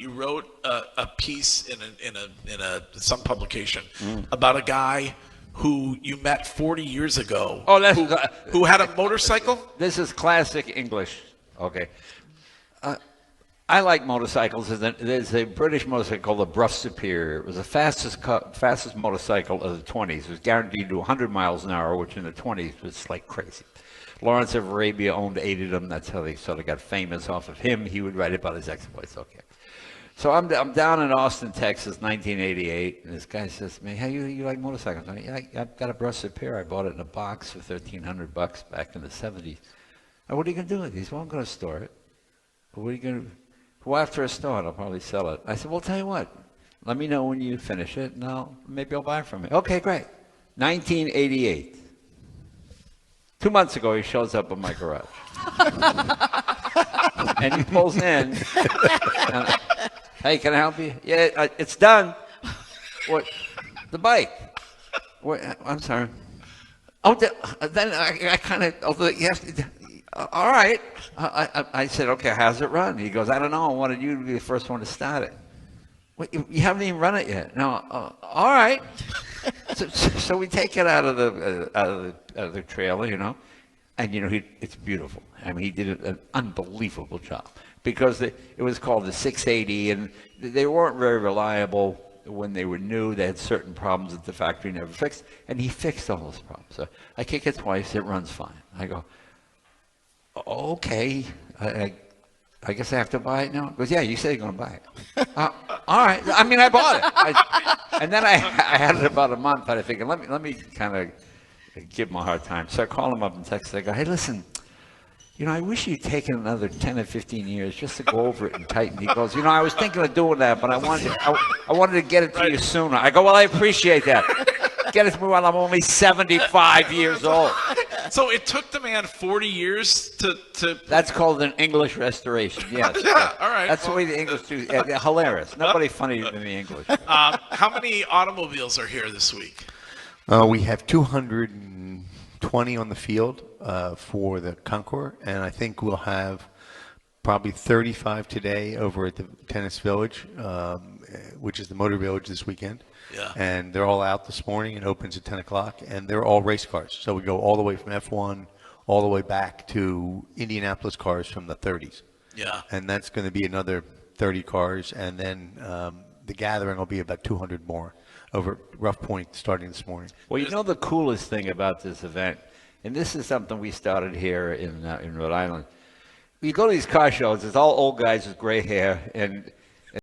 you wrote a piece in some publication about a guy who you met 40 years ago. Oh, that's who had a motorcycle. This is classic English. Okay. I like motorcycles. There's a British motorcycle called the Bruff Superior. It was the fastest motorcycle of the 20s. It was guaranteed to do 100 miles an hour, which in the 20s was like crazy. Lawrence of Arabia owned 8 of them. That's how they sort of got famous off of him. He would write about his exploits. Okay. So I'm down in Austin, Texas, 1988, and this guy says, "Man, how you like motorcycles?" I've got a Bruff Superior. I bought it in a box for $1,300 back in the 70s. What are you going to do with it? He said, "Well, I'm going to store it." What are you going to? Well, after I store it, I'll probably sell it. I said, "Well, tell you what. Let me know when you finish it, and maybe I'll buy it from you." Okay, great. 1988. 2 months ago, he shows up in my garage. And he pulls in. "Hey, can I help you?" "Yeah, it's done." "What? The bike?" "What? I'm sorry." "Oh, then I kind of, yes, all right." I said, "Okay, how's it run?" He goes, "I don't know. I wanted you to be the first one to start it." "What, you haven't even run it yet?" "No." "All right." So we take it out of the trailer, and it's beautiful. I mean, he did an unbelievable job because it was called the 680, and they weren't very reliable when they were new. They had certain problems that the factory never fixed, and he fixed all those problems. So I kick it twice, it runs fine. I go, "Okay, I guess I have to buy it now." He goes, "Yeah, you said you're going to buy it." All right. I mean, I bought it. And then I had it about a month, but I figured, let me kind of give him a hard time. So I call him up and text. I go, "Hey, listen, I wish you'd taken another 10 or 15 years just to go over it and tighten." He goes, "I was thinking of doing that, but I wanted to get it to you sooner." I go, "Well, I appreciate that. Get it to me while I'm only 75 years old." So it took the man 40 years to... That's called an English restoration, yes. Yeah, all right. That's the way the English do it. Yeah, hilarious. Nobody funnier than the English. How many automobiles are here this week? We have 220 on the field for the Concours, and I think we'll have probably 35 today over at the Tennis Village, which is the Motor Village this weekend. Yeah. And they're all out this morning. It opens at 10 o'clock, and they're all race cars. So we go all the way from F1 all the way back to Indianapolis cars from the 30s. Yeah. And that's going to be another 30 cars, and then the gathering will be about 200 more over Rough Point starting this morning. Well, the coolest thing about this event, and this is something we started here in Rhode Island. You go to these car shows, it's all old guys with gray hair, and